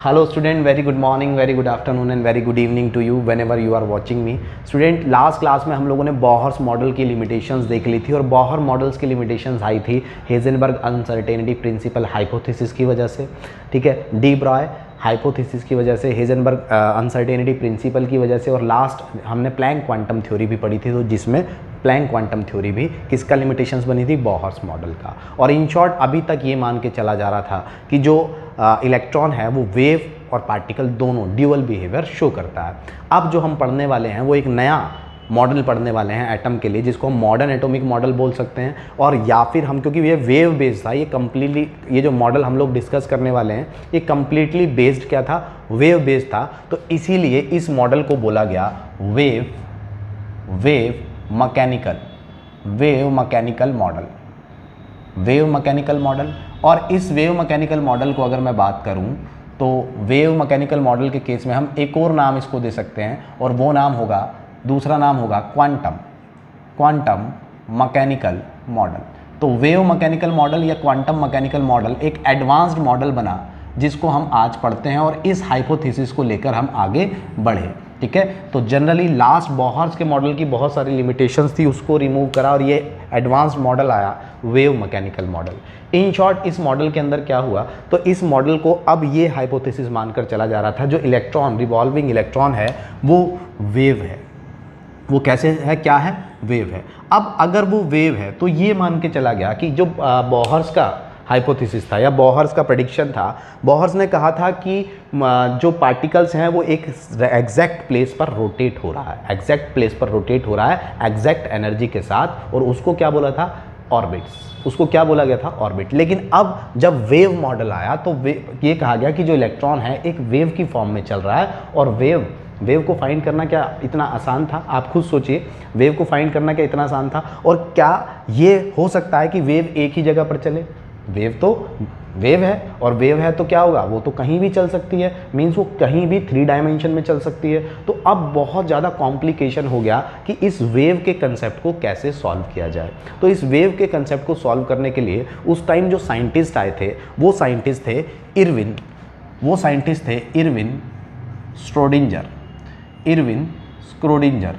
Hello student, very good morning, very good afternoon and very good evening to you whenever you are watching me. Student, last class में हम लोगों ने बॉहर्स model की limitations देख ली थी और बॉहर models की लिमिटेशंस आई थी हेजनबर्ग अनसर्टेनिटी प्रिंसिपल हाइपोथेसिस की वजह से, ठीक है, डी ब्रॉय हाइपोथेसिस की वजह से, हेजनबर्ग अनसर्टेनिटी प्रिंसिपल की वजह से, और लास्ट हमने प्लैंक क्वांटम थ्योरी भी पढ़ी थी, तो जिसमें प्लैंक क्वांटम थ्योरी भी किसका लिमिटेशंस बनी थी, बॉहर्स मॉडल का। और इन शॉर्ट अभी तक ये मान के चला जा रहा था कि जो इलेक्ट्रॉन है वो वेव और पार्टिकल दोनों ड्यूअल बिहेवियर शो करता है। अब जो हम पढ़ने वाले हैं वो एक नया मॉडल पढ़ने वाले हैं एटम के लिए, जिसको हम मॉडर्न एटॉमिक मॉडल बोल सकते हैं। और या फिर हम, क्योंकि ये वेव बेस्ड था, ये कम्प्लीटली, ये जो मॉडल हम लोग डिस्कस करने वाले हैं ये कम्प्लीटली बेस्ड क्या था, वेव बेस्ड था, तो इसीलिए इस मॉडल को बोला गया वेव मैकेनिकल मॉडल। और इस वेव मैकेनिकल मॉडल को अगर मैं बात करूं तो वेव मैकेनिकल मॉडल के केस में हम एक और नाम इसको दे सकते हैं, और वो नाम होगा, दूसरा नाम होगा क्वांटम मैकेनिकल मॉडल। तो वेव मैकेनिकल मॉडल या क्वांटम मैकेनिकल मॉडल एक एडवांस्ड मॉडल बना जिसको हम आज पढ़ते हैं, और इस हाइपोथेसिस को लेकर हम आगे बढ़े, ठीक है। तो जनरली लास्ट बॉहर्स के मॉडल की बहुत सारी लिमिटेशंस थी, उसको रिमूव करा और ये एडवांस्ड मॉडल आया, wave mechanical model. In short इस मॉडल के अंदर क्या हुआ, तो इस मॉडल को अब ये हाइपोथेसिस मानकर चला जा रहा था जो इलेक्ट्रॉन, रिवॉल्विंग इलेक्ट्रॉन है वो वेव है। वो कैसे है, क्या है, वेव है। अब अगर वो वेव है तो ये मान के चला गया कि जो बॉहर्स का हाइपोथेसिस था या बॉहर्स का प्रेडिक्शन था, बॉहर्स ने कहा था कि जो पार्टिकल्स हैं वो एक एग्जैक्ट प्लेस पर रोटेट हो रहा है, एग्जैक्ट एनर्जी के साथ, और उसको क्या बोला था, ऑर्बिट्स, उसको क्या बोला गया था, ऑर्बिट। लेकिन अब जब वेव मॉडल आया तो ये कहा गया कि जो इलेक्ट्रॉन है एक वेव की फॉर्म में चल रहा है, और वेव को फाइंड करना क्या इतना आसान था, आप खुद सोचिए, वेव को फाइंड करना क्या इतना आसान था। और क्या ये हो सकता है कि वेव एक ही जगह पर चले, वेव तो वेव है, और वेव है तो क्या होगा, वो तो कहीं भी चल सकती है, मीन्स वो कहीं भी 3 डायमेंशन में चल सकती है। तो अब बहुत ज़्यादा कॉम्प्लिकेशन हो गया कि इस वेव के कंसेप्ट को कैसे सॉल्व किया जाए। तो इस वेव के कंसेप्ट को सॉल्व करने के लिए उस टाइम जो साइंटिस्ट आए थे वो साइंटिस्ट थे इरविन स्क्रोडिंजर।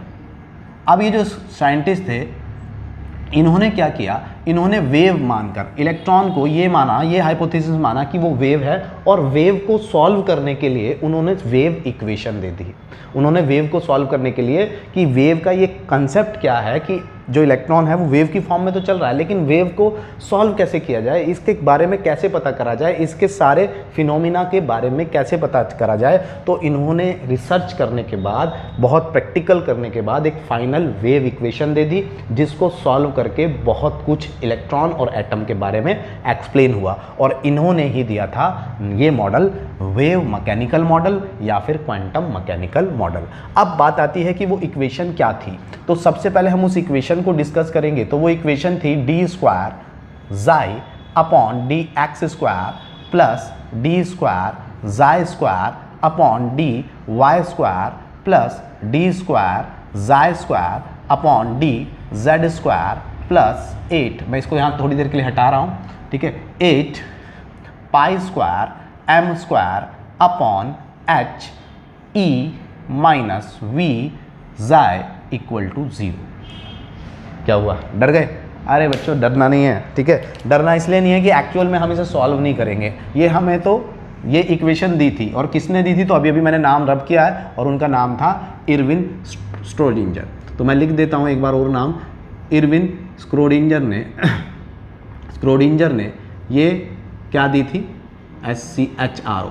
अब ये जो साइंटिस्ट थे इन्होंने क्या किया, इन्होंने वेव मानकर इलेक्ट्रॉन को ये माना, ये हाइपोथेसिस माना कि वो वेव है, और वेव को सॉल्व करने के लिए उन्होंने वेव इक्वेशन दे दी। उन्होंने वेव को सॉल्व करने के लिए कि वेव का ये कंसेप्ट क्या है कि जो इलेक्ट्रॉन है वो वेव की फॉर्म में तो चल रहा है, लेकिन वेव को सॉल्व कैसे किया जाए, इसके बारे में कैसे पता करा जाए, इसके सारे फिनोमिना के बारे में कैसे पता करा जाए। तो इन्होंने रिसर्च करने के बाद, बहुत प्रैक्टिकल करने के बाद एक फाइनल वेव इक्वेशन दे दी, जिसको सॉल्व करके बहुत कुछ इलेक्ट्रॉन और एटम के बारे में एक्सप्लेन हुआ, और इन्होंने ही दिया था ये मॉडल, वेव मैकेनिकल मॉडल या फिर क्वांटम मैकेनिकल मॉडल। अब बात आती है कि वो इक्वेशन क्या थी। तो सबसे पहले हम उस इक्वेशन को डिस्कस करेंगे। तो वो इक्वेशन थी d² xi upon dx² plus d² xi² upon dy² plus d² xi² upon dz² plus 8, मैं इसको यहाँ थोड़ी देर के लिए हटा रहा हूँ, ठीक है, 8 π² m² upon h e minus v xi equal to 0। क्या हुआ, डर गए? अरे बच्चों, डरना नहीं है, ठीक है। डरना इसलिए नहीं है कि एक्चुअल में हम इसे सॉल्व नहीं करेंगे, ये हमें तो ये इक्वेशन दी थी, और किसने दी थी, तो अभी मैंने नाम रब किया है, और उनका नाम था इरविन स्क्रोडिंजर। तो मैं लिख देता हूँ एक बार और नाम, इरविन स्क्रोडिंजर ने ये क्या दी थी, SCHRO,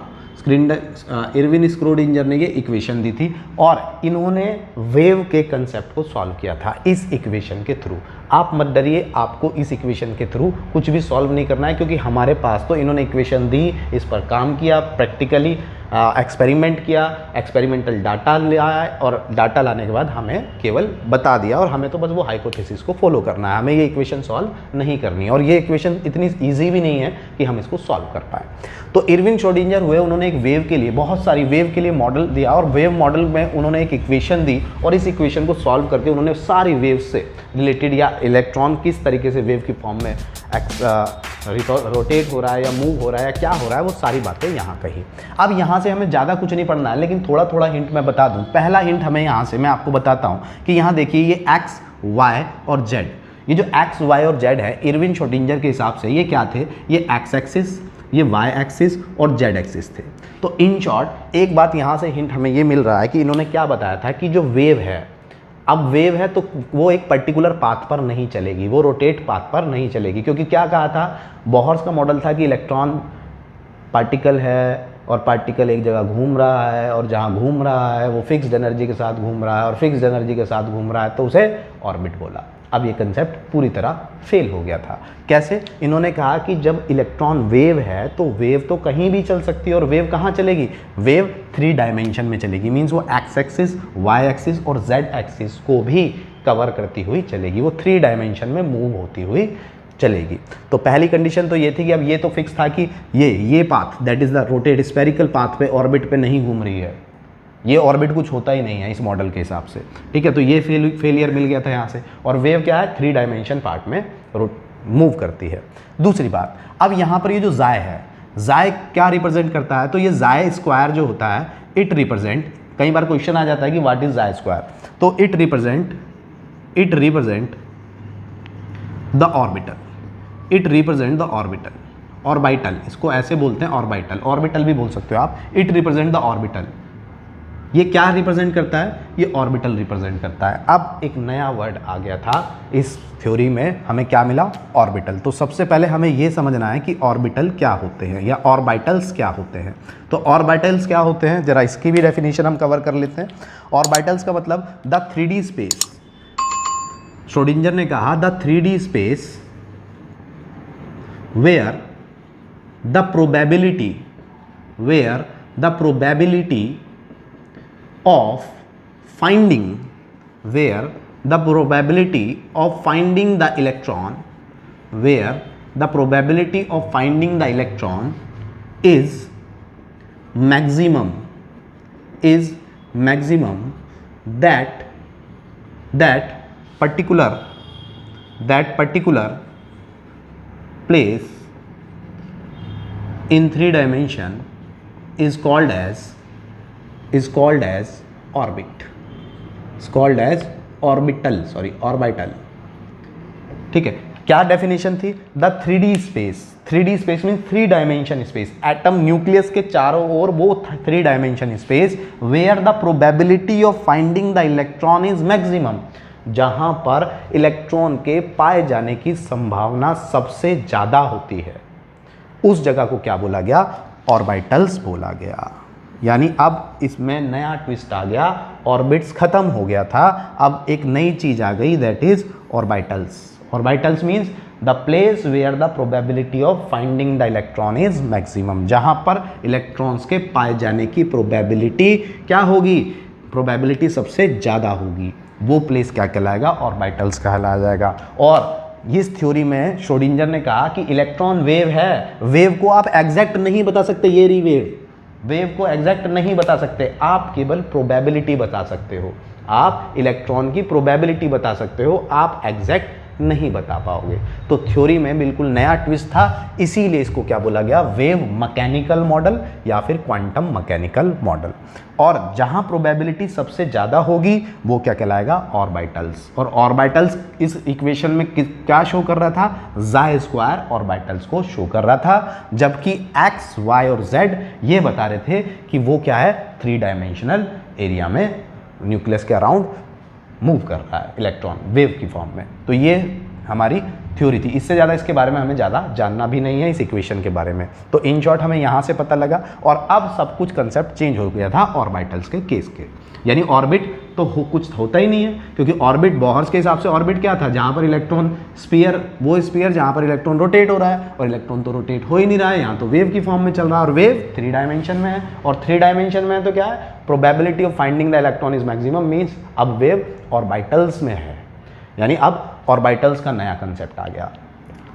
इरविन स्क्रोडिंजर ने ये इक्वेशन दी थी, और इन्होंने वेव के कंसेप्ट को सॉल्व किया था इस इक्वेशन के थ्रू। आप मत डरिए, आपको इस इक्वेशन के थ्रू कुछ भी सॉल्व नहीं करना है, क्योंकि हमारे पास तो इन्होंने इक्वेशन दी, इस पर काम किया, प्रैक्टिकली एक्सपेरिमेंट किया, एक्सपेरिमेंटल डाटा लिया, और डाटा लाने के बाद हमें केवल बता दिया, और हमें तो बस वो हाइपोथेसिस को फॉलो करना है, हमें ये इक्वेशन सॉल्व नहीं करनी है। और ये इक्वेशन इतनी ईजी भी नहीं है कि हम इसको सॉल्व कर पाए। तो इरविन श्रोडिंगर हुए, उन्होंने एक वेव के लिए, बहुत सारी वेव के लिए मॉडल दिया, और वेव मॉडल में उन्होंने एक इक्वेशन दी, और इस इक्वेशन को सॉल्व करके उन्होंने सारी वेव से रिलेटेड, या इलेक्ट्रॉन किस तरीके से वेव की फॉर्म में रोटेट हो रहा है या मूव हो रहा है या क्या हो रहा है, वो सारी बातें यहाँ कही। अब यहाँ यहाँ से हमें ज़्यादा कुछ नहीं पढ़ना है, लेकिन थोड़ा थोड़ा हिंट मैं बता दूँ। पहला हिंट हमें यहाँ से मैं आपको बताता हूँ कि यहाँ देखिए ये एक्स, वाई और जेड, ये जो एक्स, वाई और जेड है इरविन श्रोडिंगर के हिसाब से ये क्या थे, ये एक्स एक्सिस, ये वाई एक्सिस और जेड एक्सिस थे। तो इन शॉर्ट एक बात यहाँ से हिंट हमें ये मिल रहा है कि इन्होंने क्या बताया था कि जो वेव है, अब वेव है तो वो एक पर्टिकुलर पाथ पर नहीं चलेगी, वो रोटेट पाथ पर नहीं चलेगी, क्योंकि क्या कहा था, बोहर्स का मॉडल था कि इलेक्ट्रॉन पार्टिकल है और पार्टिकल एक जगह घूम रहा है और जहाँ घूम रहा है वो फिक्स्ड एनर्जी के साथ घूम रहा है और फिक्स्ड एनर्जी के साथ घूम रहा है, तो उसे ऑर्बिट बोला। अब ये कंसेप्ट पूरी तरह फेल हो गया था। कैसे? इन्होंने कहा कि जब इलेक्ट्रॉन वेव है तो वेव तो कहीं भी चल सकती है, और वेव कहाँ चलेगी, वेव 3 डायमेंशन में चलेगी, मीन्स वो एक्स एक्सिस, वाई एक्सिस और जेड एक्सिस को भी कवर करती हुई चलेगी, वो 3 डायमेंशन में मूव होती हुई चलेगी। तो पहली कंडीशन तो ये थी कि अब ये तो फिक्स था कि ये path that is the rotate spherical path पे ऑर्बिट पे नहीं घूम रही है, ये ऑर्बिट कुछ होता ही नहीं है इस मॉडल के हिसाब से, ठीक है। तो ये फेलियर मिल गया था यहाँ से, और वेव क्या है, 3 डायमेंशन पार्ट में मूव करती है। दूसरी बात, अब यहाँ पर ये जो जाय है, जाय क्या रिप्रेजेंट करता है, तो ये जाय स्क्वायर जो होता है इट रिप्रेजेंट, कई बार क्वेश्चन आ जाता है कि व्हाट इज जाय स्क्वायर, तो it represent the orbital, it represent the orbital, orbital इसको ऐसे बोलते हैं, ऑर्बिटल, ऑर्बिटल भी बोल सकते हो आप, इट रिप्रेजेंट द ऑर्बिटल। ये क्या रिप्रेजेंट करता है, ये ऑर्बिटल रिप्रेजेंट करता है। अब एक नया वर्ड आ गया था इस थ्योरी में, हमें क्या मिला, ऑर्बिटल। तो सबसे पहले हमें ये समझना है कि ऑर्बिटल क्या होते हैं या ऑर्बिटल्स क्या होते हैं। तो ऑर्बिटल्स क्या होते हैं, जरा इसकी भी डेफिनेशन हम कवर कर लेते हैं। ऑर्बिटल्स का मतलब द 3D स्पेस, श्रोडिंगर ने कहा the 3D space where the probability of finding the electron is maximum that particular place in 3 dimension is called as orbit, orbital, ठीक है। क्या डेफिनेशन थी, the 3D space mean 3 dimension space, atom nucleus के चारों ओर वो 3 dimension space, where the probability of finding the electron is maximum, जहां पर इलेक्ट्रॉन के पाए जाने की संभावना सबसे ज्यादा होती है, उस जगह को क्या बोला गया, ऑर्बिटल्स बोला गया। यानी अब इसमें नया ट्विस्ट आ गया, ऑर्बिट्स खत्म हो गया था, अब एक नई चीज आ गई, that is orbitals. Orbitals means the place where the probability of finding the electron is maximum, जहां पर इलेक्ट्रॉन्स के पाए जाने की प्रोबेबिलिटी क्या होगी, प्रोबेबिलिटी सबसे ज्यादा होगी, वो प्लेस क्या कहलाएगा, ऑर्बिटल्स कहलाया जाएगा। और इस थ्योरी में श्रोडिंगर ने कहा कि इलेक्ट्रॉन वेव है, वेव को आप एग्जैक्ट नहीं बता सकते, ये रही वेव को एग्जैक्ट नहीं बता सकते, आप केवल प्रोबेबिलिटी बता सकते हो, आप इलेक्ट्रॉन की प्रोबेबिलिटी बता सकते हो, आप एग्जैक्ट नहीं बता पाओगे। तो थ्योरी में बिल्कुल नया ट्विस्ट था, इसीलिए इसको क्या बोला गया, वेव मैकेनिकल मॉडल या फिर क्वांटम मैकेनिकल मॉडल। और जहां प्रोबेबिलिटी सबसे ज्यादा होगी वो क्या कहलाएगा, ऑर्बिटल्स। और ऑर्बिटल्स इस इक्वेशन में क्या शो कर रहा था, जाय स्क्वायर ऑर्बिटल्स को शो कर रहा था, जबकि एक्स, वाई और जेड ये बता रहे थे कि वो क्या है, 3 डायमेंशनल एरिया में न्यूक्लियस के अराउंड मूव कर रहा है इलेक्ट्रॉन वेव की फॉर्म में। तो ये हमारी थ्योरी थी, इससे ज़्यादा इसके बारे में हमें ज़्यादा जानना भी नहीं है इस इक्वेशन के बारे में। तो इन शॉर्ट हमें यहाँ से पता लगा, और अब सब कुछ कंसेप्ट चेंज हो गया था ऑर्बिटल्स के केस के, यानी ऑर्बिट तो कुछ होता ही नहीं है, क्योंकि ऑर्बिट बोहर्स के हिसाब से ऑर्बिट क्या था, जहाँ पर इलेक्ट्रॉन स्फीयर, वो स्फीयर जहाँ पर इलेक्ट्रॉन रोटेट हो रहा है, और इलेक्ट्रॉन तो रोटेट हो ही नहीं रहा है, यहाँ तो वेव की फॉर्म में चल रहा है, और वेव 3 डायमेंशन में है, और 3 डायमेंशन में है तो क्या है, probability of finding the electron is maximum, means अब वेव ऑर्बिटल्स में है, यानी अब ऑर्बिटल्स का नया कंसेप्ट आ गया।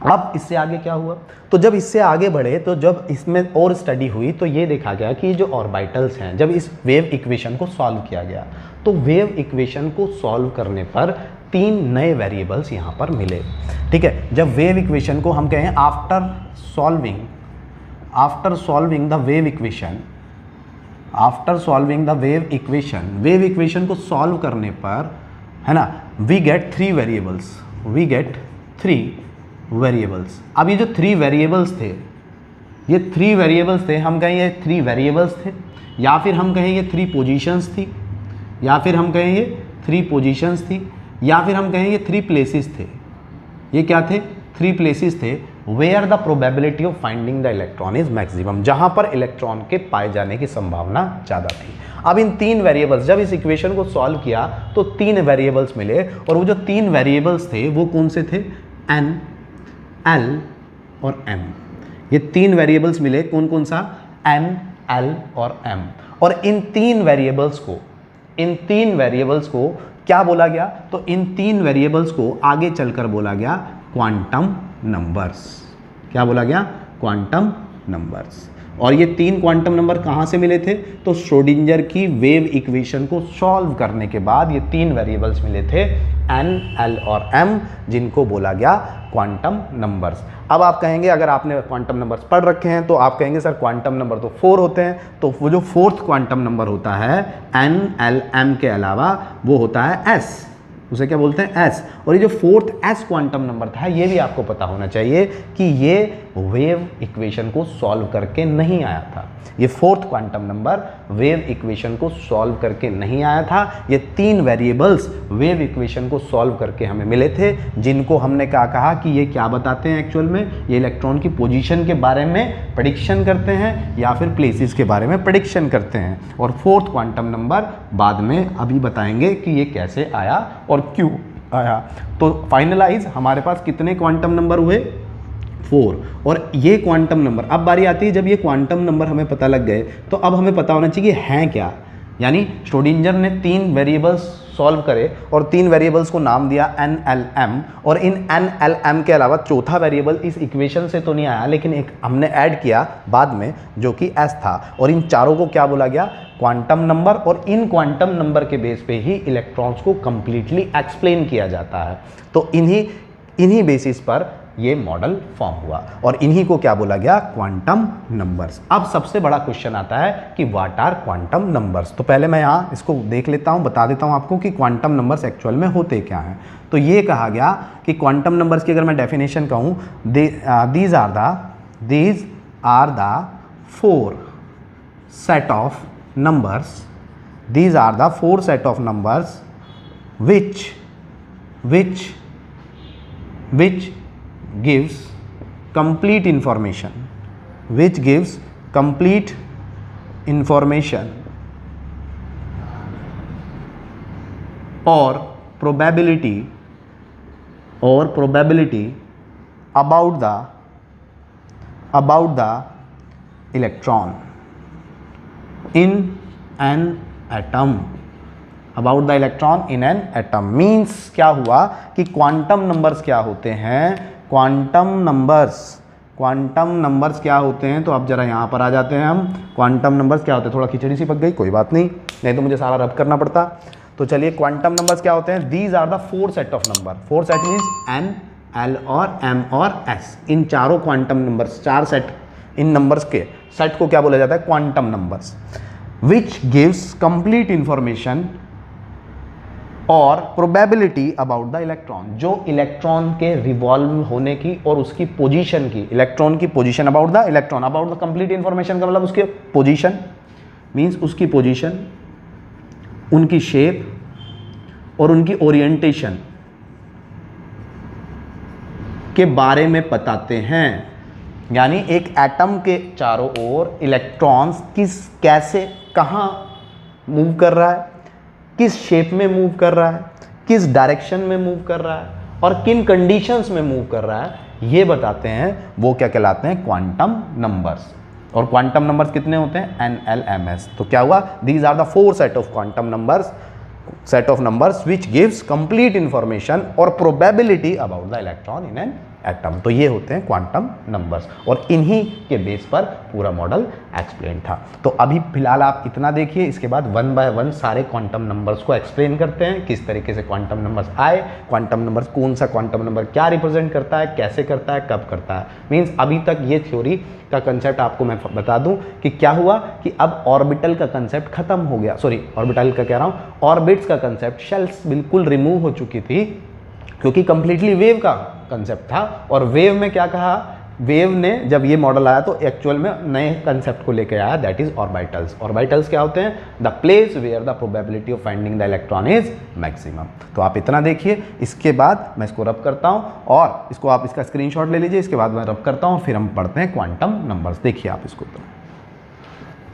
अब इससे आगे क्या हुआ, तो जब इससे आगे बढ़े, तो जब इसमें और स्टडी हुई तो ये देखा गया कि जो ऑर्बिटल्स हैं, जब इस वेव इक्वेशन को सॉल्व किया गया, तो वेव इक्वेशन को सॉल्व करने पर 3 नए वेरिएबल्स यहाँ पर मिले, ठीक है। जब वेव इक्वेशन को हम कहें after solving the wave equation, after solving the wave equation को सॉल्व करने पर, है ना, वी गेट 3 वेरिएबल्स। अब ये जो 3 वेरिएबल्स थे, ये 3 वेरिएबल्स थे, हम कहें ये 3 वेरिएबल्स थे, या फिर हम कहें ये 3 पोजीशंस थी, या फिर हम कहें ये 3 पोजीशंस थी, या फिर हम कहें ये 3 प्लेसेस थे। ये क्या थे? 3 प्लेसेस थे where the probability of finding the electron is maximum, जहां पर इलेक्ट्रॉन के पाए जाने की संभावना ज़्यादा थी। अब इन 3 वेरिएबल्स, जब इस इक्वेशन को सॉल्व किया तो 3 वेरिएबल्स मिले, और वो जो 3 वेरिएबल्स थे वो कौन से थे? N, L और M। ये 3 वेरिएबल्स मिले, कौन कौन सा? N, L और M। और इन 3 वेरिएबल्स को क्या बोला गया? तो इन 3 वेरिएबल्स को आगे चलकर बोला गया क्वांटम नंबर्स। क्या बोला गया? Quantum numbers. और ये 3 क्वांटम नंबर कहाँ से मिले थे? तो श्रोडिंजर की वेव इक्वेशन को सॉल्व करने के बाद ये 3 वेरिएबल्स मिले थे N, L और M, जिनको बोला गया क्वांटम नंबर्स। अब आप कहेंगे, अगर आपने क्वांटम नंबर्स पढ़ रखे हैं तो आप कहेंगे सर क्वांटम नंबर तो 4 होते हैं, तो वो जो 4th क्वांटम नंबर होता है N, L, M के अलावा वो होता है S। उसे क्या बोलते हैं? S। और ये जो 4th S क्वांटम नंबर था, ये भी आपको पता होना चाहिए कि ये वेव इक्वेशन को सॉल्व करके नहीं आया था। ये 4th quantum number wave equation को सॉल्व करके नहीं आया था। ये 3 वेरिएबल्स वेव इक्वेशन को सॉल्व करके हमें मिले थे, जिनको हमने क्या कहा कि ये क्या बताते हैं एक्चुअल में? ये इलेक्ट्रॉन की पोजीशन के बारे में प्रेडिक्शन करते हैं, या फिर प्लेसेस के बारे में प्रेडिक्शन करते हैं। और 4th क्वांटम नंबर बाद में अभी बताएंगे कि ये कैसे आया और क्यों आया। तो फाइनलाइज हमारे पास कितने क्वांटम नंबर हुए? 4। और ये क्वांटम नंबर, अब बारी आती है जब ये क्वांटम नंबर हमें पता लग गए तो अब हमें पता होना चाहिए हैं क्या। यानी श्रोडिंजर ने 3 वेरिएबल्स सॉल्व करे और 3 वेरिएबल्स को नाम दिया N, L, M, और इन N, L, M के अलावा चौथा वेरिएबल इस इक्वेशन से तो नहीं आया, लेकिन एक हमने ऐड किया बाद में जो कि S था, और इन चारों को क्या बोला गया? Quantum number. और इन क्वांटम नंबर के बेस पे ही इलेक्ट्रॉन्स को कंप्लीटली एक्सप्लेन किया जाता है। तो इन्हीं बेसिस पर ये मॉडल फॉर्म हुआ, और इन्हीं को क्या बोला गया? Quantum numbers. अब सबसे बड़ा क्वेश्चन आता है कि व्हाट आर क्वांटम नंबर्स। तो पहले मैं यहाँ इसको देख लेता हूँ, बता देता हूँ आपको कि क्वांटम नंबर्स एक्चुअल में होते क्या हैं। तो ये कहा गया कि क्वांटम नंबर्स की अगर मैं डेफिनेशन कहूँ, these are the 4 set of numbers, these are the 4 set of numbers which gives complete information, or probability about the electron in an atom, about the electron in an atom means क्या हुआ कि quantum numbers क्या होते हैं? Quantum numbers क्या होते हैं? तो अब जरा यहाँ पर आ जाते हैं हम। क्वांटम नंबर्स क्या होते हैं? थोड़ा खिचड़ी सी पक गई, कोई बात नहीं तो मुझे सारा रब करना पड़ता। तो चलिए, क्वांटम नंबर्स क्या होते हैं? These are the 4 set of number. 4 set means N, L और M और S। इन चारों क्वांटम नंबर्स, 4 सेट, इन नंबर्स के सेट को क्या बोला जाता है? Quantum numbers. Which gives complete information और प्रोबेबिलिटी अबाउट द इलेक्ट्रॉन, जो इलेक्ट्रॉन के रिवॉल्व होने की और उसकी पोजीशन की, इलेक्ट्रॉन की position, about the electron, about the complete information का मतलब उसके पोजीशन मीन्स उसकी पोजीशन, उनकी शेप और उनकी ओरिएंटेशन के बारे में बताते हैं। यानी एक एटम के चारों ओर इलेक्ट्रॉन्स कैसे, कहाँ मूव कर रहा है, किस शेप में मूव कर रहा है, किस डायरेक्शन में मूव कर रहा है और किन कंडीशंस में मूव कर रहा है, ये बताते हैं। वो क्या कहलाते हैं? Quantum numbers. और क्वांटम नंबर्स कितने होते हैं? N, L, M, S। तो क्या हुआ? These are the 4 set of quantum numbers, set of numbers which gives complete information और probability about the electron in an atom. तो ये होते हैं क्वांटम नंबर्स और इन्हीं के बेस पर पूरा मॉडल एक्सप्लेन था। तो अभी फिलहाल आप इतना देखिए, इसके बाद 1 बाय 1 सारे क्वांटम नंबर्स को एक्सप्लेन करते हैं, किस तरीके से क्वांटम नंबर्स आए, क्वांटम नंबर्स कौन सा क्वांटम नंबर क्या रिप्रेजेंट करता है, कैसे करता है, कब करता है। मीन्स अभी तक ये थ्योरी का कंसेप्ट आपको मैं बता दूं कि क्या हुआ कि अब ऑर्बिटल का कंसेप्ट खत्म हो गया, सॉरी ऑर्बिटल का कह रहा हूँ, ऑर्बिट्स का कंसेप्ट, शेल्स बिल्कुल रिमूव हो चुकी थी क्योंकि कंप्लीटली वेव का कंसेप्ट था। और वेव में क्या कहा, वेव ने जब ये मॉडल आया तो एक्चुअल में नए कंसेप्ट को लेकर आया, दैट इज ऑर्बिटल्स। ऑर्बिटल्स क्या होते हैं, the place where the probability of finding the electron is maximum. तो आप इतना देखिए, इसके बाद मैं इसको रब करता हूँ और इसको आप इसका स्क्रीनशॉट ले लीजिए, इसके बाद मैं रब करता हूँ, फिर हम पढ़ते हैं क्वांटम नंबर्स। देखिए आप इसको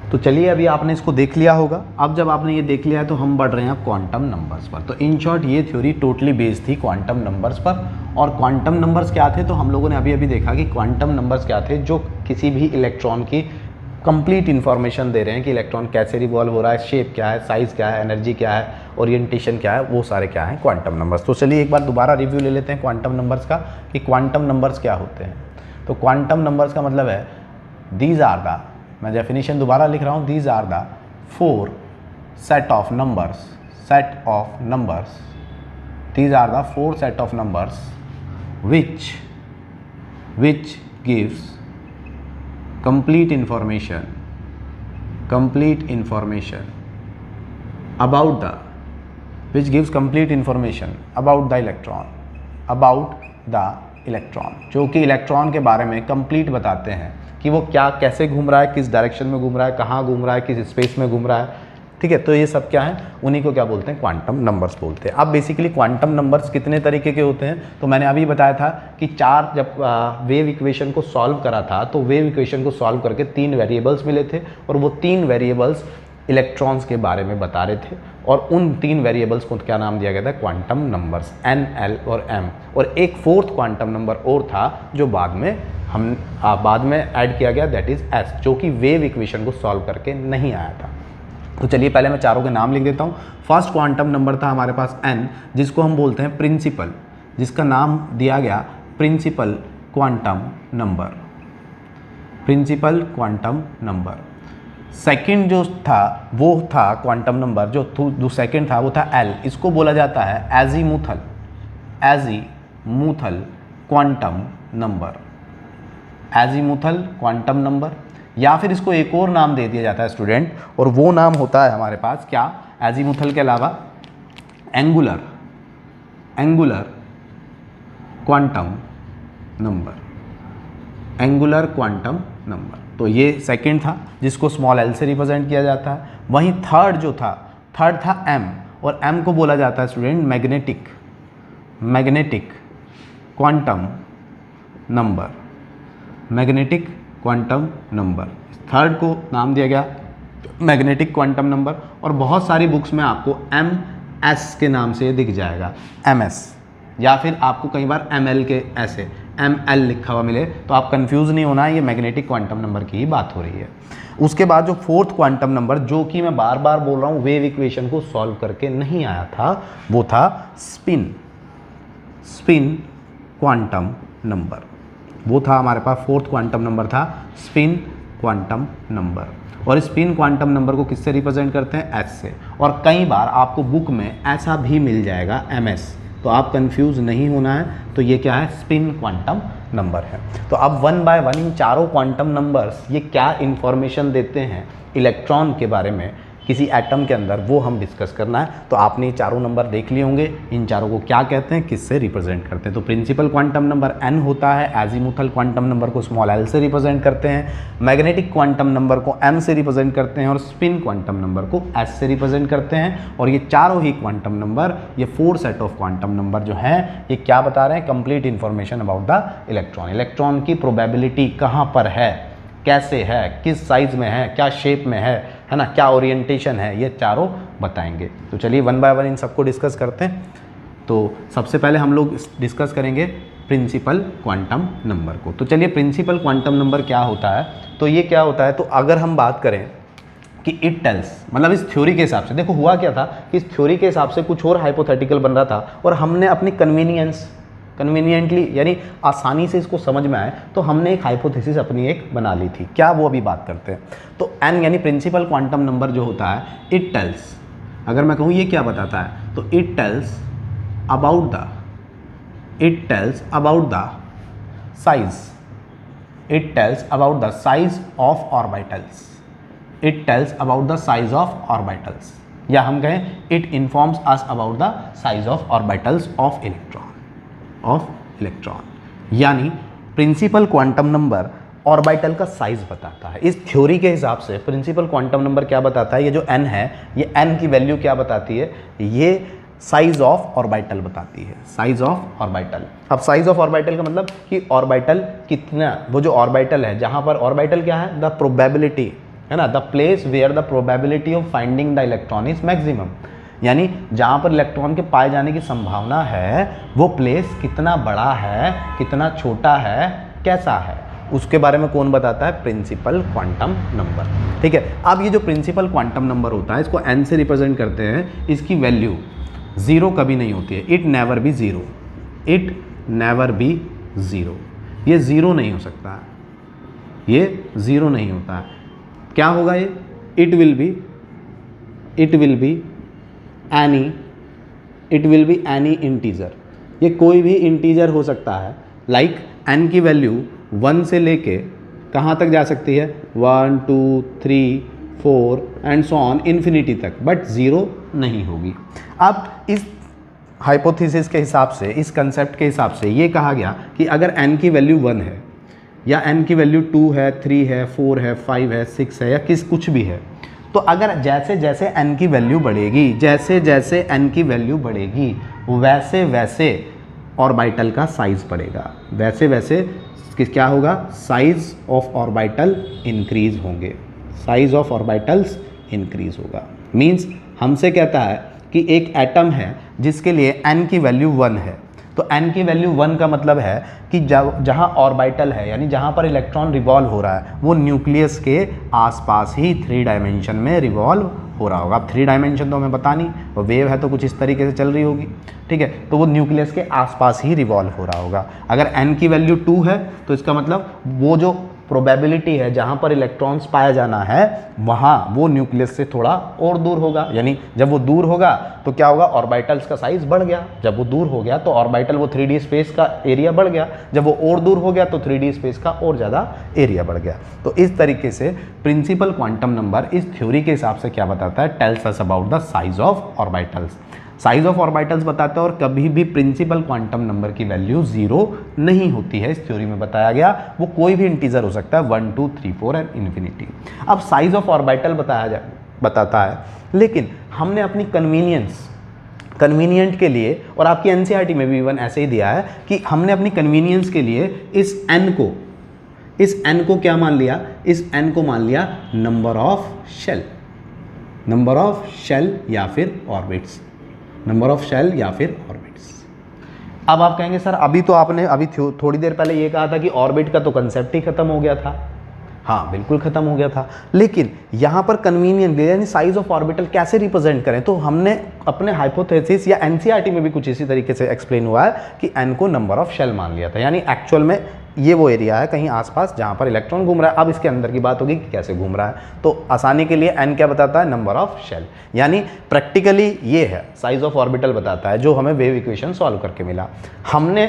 तो चलिए अभी आपने इसको देख लिया होगा। अब जब आपने ये देख लिया है तो हम बढ़ रहे हैं अब क्वांटम नंबर्स पर। तो इन शॉर्ट ये थ्योरी टोटली बेस्ड थी क्वांटम नंबर्स पर। और क्वांटम नंबर्स क्या थे, तो हम लोगों ने अभी अभी देखा कि क्वांटम नंबर्स क्या थे, जो किसी भी इलेक्ट्रॉन की कंप्लीट इन्फॉर्मेशन दे रहे हैं कि इलेक्ट्रॉन कैसे रिवॉल्व हो रहा है, शेप क्या है, साइज़ क्या है, एनर्जी क्या है, ओरिएंटेशन क्या है, वो सारे क्या हैं क्वांटम नंबर्स। तो चलिए एक बार दोबारा रिव्यू ले लेते हैं क्वांटम नंबर्स का कि क्वांटम नंबर्स क्या होते हैं। तो क्वांटम नंबर्स का मतलब है दीज आर द, मैं डेफिनेशन दोबारा लिख रहा हूँ, these are the 4 set of numbers, set of numbers, these are the 4 set of numbers which gives complete information about the, which gives complete information about the electron, जो कि electron के बारे में कंप्लीट बताते हैं कि वो क्या कैसे घूम रहा है, किस डायरेक्शन में घूम रहा है, कहाँ घूम रहा है, किस स्पेस में घूम रहा है। ठीक है, तो ये सब क्या है, उन्हीं को क्या बोलते हैं, क्वांटम नंबर्स बोलते हैं। अब बेसिकली क्वांटम नंबर्स कितने तरीके के होते हैं, तो मैंने अभी बताया था कि 4, जब वेव इक्वेशन को सॉल्व करा था तो वेव इक्वेशन को सॉल्व करके 3 वेरिएबल्स मिले थे और वो 3 वेरिएबल्स इलेक्ट्रॉन्स के बारे में बता रहे थे और उन 3 वेरिएबल्स को क्या नाम दिया गया था, क्वांटम नंबर्स, N, L और M। और एक 4th क्वांटम नंबर और था जो बाद में ऐड किया गया, दैट इज S, जो कि वेव इक्वेशन को सॉल्व करके नहीं आया था। तो चलिए पहले मैं चारों के नाम लिख देता हूँ। फर्स्ट क्वांटम नंबर था हमारे पास N, जिसको हम बोलते हैं प्रिंसिपल, जिसका नाम दिया गया principal quantum number, principal quantum number. Second जो था वो था क्वांटम नंबर जो सेकंड था वो था L, इसको बोला जाता है azimuthal quantum number, azimuthal quantum number. या फिर इसको एक और नाम दे दिया जाता है स्टूडेंट, और वो नाम होता है हमारे पास क्या, एजीमुथल के अलावा angular quantum number, angular quantum number. तो ये सेकंड था जिसको स्मॉल l से रिप्रेजेंट किया जाता है। वहीं थर्ड था M, और M को बोला जाता है student magnetic quantum number, magnetic quantum number. Third को नाम दिया गया मैग्नेटिक क्वांटम नंबर। और बहुत सारी बुक्स में आपको MS के नाम से दिख जाएगा, MS, या फिर आपको कई बार ML के ऐसे ML लिखा हुआ मिले, तो आप कंफ्यूज नहीं होना है, ये मैग्नेटिक क्वांटम नंबर की ही बात हो रही है। उसके बाद जो 4th क्वांटम नंबर, जो कि मैं बार बार बोल रहा हूँ वेव इक्वेशन को सॉल्व करके नहीं आया था, वो था स्पिन क्वांटम नंबर। वो था हमारे पास 4th क्वांटम नंबर था स्पिन क्वांटम नंबर। और स्पिन क्वांटम नंबर को किससे रिप्रेजेंट करते हैं, S से। और कई बार आपको बुक में ऐसा भी मिल जाएगा MS, तो आप कंफ्यूज नहीं होना है। तो ये क्या है, स्पिन क्वांटम नंबर है। तो अब 1 बाय 1 इन चारों क्वांटम नंबर्स ये क्या इन्फॉर्मेशन देते हैं इलेक्ट्रॉन के बारे में किसी एटम के अंदर, वो हम डिस्कस करना है। तो आपने ये चारों नंबर देख लिए होंगे, इन चारों को क्या कहते हैं, किससे रिप्रेजेंट करते हैं। तो प्रिंसिपल क्वांटम नंबर N होता है, एजीमुथल क्वांटम नंबर को स्मॉल l से रिप्रेजेंट करते हैं, मैग्नेटिक क्वांटम नंबर को M से रिप्रेजेंट करते हैं, और स्पिन क्वांटम नंबर को S से रिप्रेजेंट करते हैं। और ये चारों ही क्वांटम नंबर, ये 4 सेट ऑफ क्वांटम नंबर जो हैं, ये क्या बता रहे हैं, complete information about the electron की प्रोबेबिलिटी कहाँ पर है, कैसे है, किस साइज में है, क्या शेप में है ना, क्या ओरिएंटेशन है, ये चारों बताएंगे। तो चलिए 1 बाय 1 इन सबको डिस्कस करते हैं। तो सबसे पहले हम लोग डिस्कस करेंगे प्रिंसिपल क्वांटम नंबर को। तो चलिए प्रिंसिपल क्वांटम नंबर क्या होता है, तो ये क्या होता है, तो अगर हम बात करें कि इट टेल्स, मतलब इस थ्योरी के हिसाब से, देखो हुआ क्या था कि इस थ्योरी के हिसाब से कुछ और हाइपोथेटिकल बन रहा था और हमने अपनी कन्वीनियंस कन्वीनियंटली यानी आसानी से इसको समझ में आए तो हमने एक हाइपोथेसिस अपनी एक बना ली थी। क्या, वो अभी बात करते हैं। तो n यानी प्रिंसिपल क्वांटम नंबर जो होता है, इट टेल्स, अगर मैं कहूँ ये क्या बताता है, तो it tells about the size, it tells about the size of orbitals, it tells about the size of orbitals, या हम कहें it informs us about the size of orbitals of electron. यानी प्रिंसिपल क्वांटम नंबर ऑर्बिटल का size बताता है। इस theory के हिसाब से प्रिंसिपल क्वांटम नंबर क्या बताता है, ये जो n है, ये n की वैल्यू क्या बताती है, ये साइज ऑफ ऑर्बिटल बताती है, साइज ऑफ ऑर्बिटल। अब साइज ऑफ ऑर्बिटल का मतलब कि ऑर्बिटल कितना, वो जो ऑर्बिटल है, जहां पर ऑर्बिटल क्या है, द प्रोबेबिलिटी है ना, the place where the probability of finding the electron is maximum, यानी जहां पर इलेक्ट्रॉन के पाए जाने की संभावना है वो प्लेस कितना बड़ा है, कितना छोटा है, कैसा है, उसके बारे में कौन बताता है, प्रिंसिपल क्वांटम नंबर। ठीक है, अब ये जो प्रिंसिपल क्वांटम नंबर होता है, इसको n से रिप्रेजेंट करते हैं। इसकी वैल्यू ज़ीरो कभी नहीं होती है, it never be zero, it never be zero, ये ज़ीरो नहीं हो सकता है, ये ज़ीरो नहीं होता है। क्या होगा ये, it will be any integer, ये कोई भी इंटीजर हो सकता है। लाइक n की वैल्यू 1 से लेके कहाँ तक जा सकती है, 1 2 3 4 एंड सो ऑन इन्फिनिटी तक, बट ज़ीरो नहीं होगी। अब इस हाइपोथेसिस के हिसाब से, इस कंसेप्ट के हिसाब से ये कहा गया कि अगर n की वैल्यू 1 है या n की वैल्यू 2 है, 3 है, 4 है, 5 है, 6 है, या कुछ भी है, तो अगर जैसे जैसे n की वैल्यू बढ़ेगी, जैसे जैसे n की वैल्यू बढ़ेगी, वैसे वैसे ऑर्बिटल का साइज बढ़ेगा, वैसे वैसे क्या होगा, साइज ऑफ ऑर्बिटल इंक्रीज होंगे, साइज ऑफ ऑर्बिटल्स इंक्रीज होगा। मींस हमसे कहता है कि एक एटम है जिसके लिए n की वैल्यू 1 है, तो n की वैल्यू 1 का मतलब है कि जहाँ ऑर्बिटल है, यानी जहाँ पर इलेक्ट्रॉन रिवॉल्व हो रहा है, वो न्यूक्लियस के आसपास ही 3 डायमेंशन में रिवॉल्व हो रहा होगा। अब 3 डायमेंशन तो हमें पता नहीं, वो वेव है तो कुछ इस तरीके से चल रही होगी, ठीक है, तो वो न्यूक्लियस के आसपास ही रिवॉल्व हो रहा होगा। अगर n की वैल्यू 2 है तो इसका मतलब वो जो प्रोबेबिलिटी है जहाँ पर इलेक्ट्रॉन्स पाया जाना है, वहाँ वो न्यूक्लियस से थोड़ा और दूर होगा, यानी जब वो दूर होगा तो क्या होगा, ऑर्बिटल्स का साइज बढ़ गया। जब वो दूर हो गया तो ऑर्बिटल, वो 3D स्पेस का एरिया बढ़ गया, जब वो और दूर हो गया तो 3D स्पेस का और ज़्यादा एरिया बढ़ गया। तो इस तरीके से प्रिंसिपल क्वांटम नंबर इस थ्योरी के हिसाब से क्या बताता है, tells us about the size of orbitals, size of orbitals बताता है। और कभी भी प्रिंसिपल क्वांटम नंबर की वैल्यू ज़ीरो नहीं होती है, इस थ्योरी में बताया गया। वो कोई भी इंटीजर हो सकता है, 1 2 3 4 एंड इन्फिनिटी। अब साइज ऑफ ऑर्बिटल बताता है, लेकिन हमने अपनी कन्वीनियंट के लिए, और आपकी एनसीईआरटी में भी इवन ऐसे ही दिया है कि हमने अपनी कन्वीनियंस के लिए इस n को क्या मान लिया, इस n को मान लिया नंबर ऑफ शेल या फिर ऑर्बिट्स, नंबर ऑफ शेल या फिर ऑर्बिट्स। अब आप कहेंगे सर अभी तो आपने थोड़ी देर पहले ये कहा था कि ऑर्बिट का तो कंसेप्ट ही खत्म हो गया था। हाँ, बिल्कुल खत्म हो गया था, लेकिन यहाँ पर कन्वीनियंट यानी साइज ऑफ ऑर्बिटल कैसे रिप्रेजेंट करें, तो हमने अपने हाइपोथेसिस या एनसीईआरटी में भी कुछ इसी तरीके से एक्सप्लेन हुआ है कि n को नंबर ऑफ शेल मान लिया था। यानी एक्चुअल में ये वो एरिया है कहीं आसपास जहाँ पर इलेक्ट्रॉन घूम रहा है। अब इसके अंदर की बात होगी कि कैसे घूम रहा है, तो आसानी के लिए n क्या बताता है, नंबर ऑफ शेल। यानी प्रैक्टिकली ये है, साइज ऑफ ऑर्बिटल बताता है, जो हमें वेव इक्वेशन सॉल्व करके मिला। हमने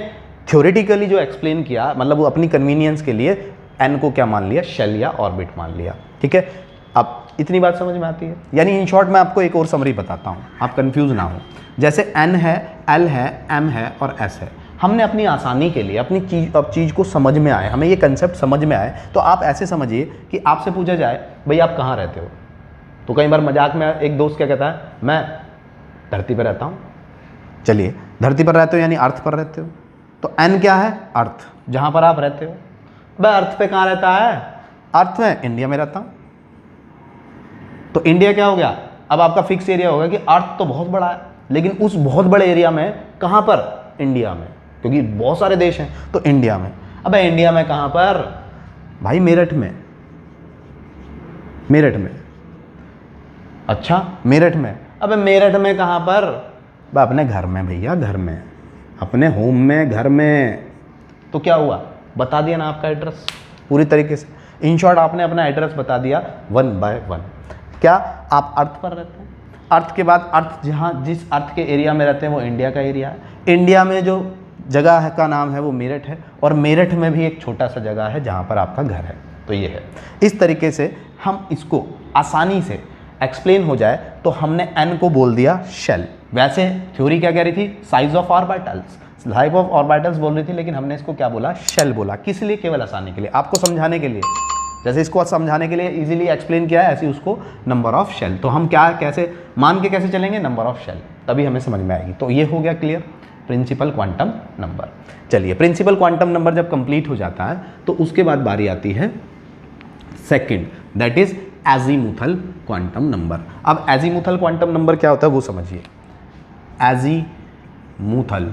थ्योरेटिकली जो एक्सप्लेन किया, मतलब वो अपनी कन्वीनियंस के लिए n को क्या मान लिया, शेल या ऑर्बिट मान लिया। ठीक है, अब इतनी बात समझ में आती है। यानी इन शॉर्ट मैं आपको एक और समरी बताता हूँ, आप कंफ्यूज ना हो। जैसे n है, l है, m है और s है। हमने अपनी आसानी के लिए अपनी चीज़ को समझ में आए, हमें ये कंसेप्ट समझ में आए, तो आप ऐसे समझिए कि आपसे पूछा जाए भाई आप कहाँ रहते हो, तो कई बार मजाक में एक दोस्त क्या कहता है, मैं धरती पर रहता हूँ। चलिए, धरती पर रहते हो यानी अर्थ पर रहते हो, तो n क्या है, अर्थ, जहाँ पर आप रहते हो। भाई अर्थ पे कहाँ रहता है, अर्थ में इंडिया में रहता हूँ। तो इंडिया क्या हो गया, अब आपका फिक्स एरिया होगा कि अर्थ तो बहुत बड़ा है, लेकिन उस बहुत बड़े एरिया में कहाँ पर, इंडिया में, क्योंकि बहुत सारे देश हैं, तो इंडिया में। अब इंडिया में कहाँ पर, भाई मेरठ में। अच्छा, मेरठ में। अब मेरठ में कहाँ पर, अपने घर में भैया, घर में। अपने होम में, घर में, तो क्या हुआ, बता दिया ना आपका एड्रेस पूरी तरीके से। इन शॉर्ट आपने अपना एड्रेस बता दिया 1 by 1। क्या आप अर्थ पर रहते हैं? अर्थ के बाद अर्थ, जहाँ जिस अर्थ के एरिया में रहते हैं वो इंडिया का एरिया है। इंडिया में जो जगह है का नाम है वो मेरठ है, और मेरठ में भी एक छोटा सा जगह है जहाँ पर आपका घर है। तो ये है, इस तरीके से हम इसको आसानी से एक्सप्लेन हो जाए तो हमने n को बोल दिया शेल। वैसे थ्योरी क्या कह रही थी, size of orbitals, type of orbitals बोल रही थी, लेकिन हमने इसको क्या बोला, शेल बोला। किस लिए? केवल आसानी के लिए, आपको समझाने के लिए। जैसे इसको समझाने के लिए इजीली एक्सप्लेन किया है, ऐसे उसको नंबर ऑफ शेल। तो हम क्या कैसे मान के कैसे चलेंगे, नंबर ऑफ शेल, तभी हमें समझ में आएगी। तो ये हो गया क्लियर, प्रिंसिपल क्वांटम नंबर। चलिए, प्रिंसिपल क्वांटम नंबर जब कंप्लीट हो जाता है तो उसके बाद बारी आती है second, that is azimuthal quantum number. अब एजीमुथल क्वांटम नंबर क्या होता है वो समझिए। Azimuthal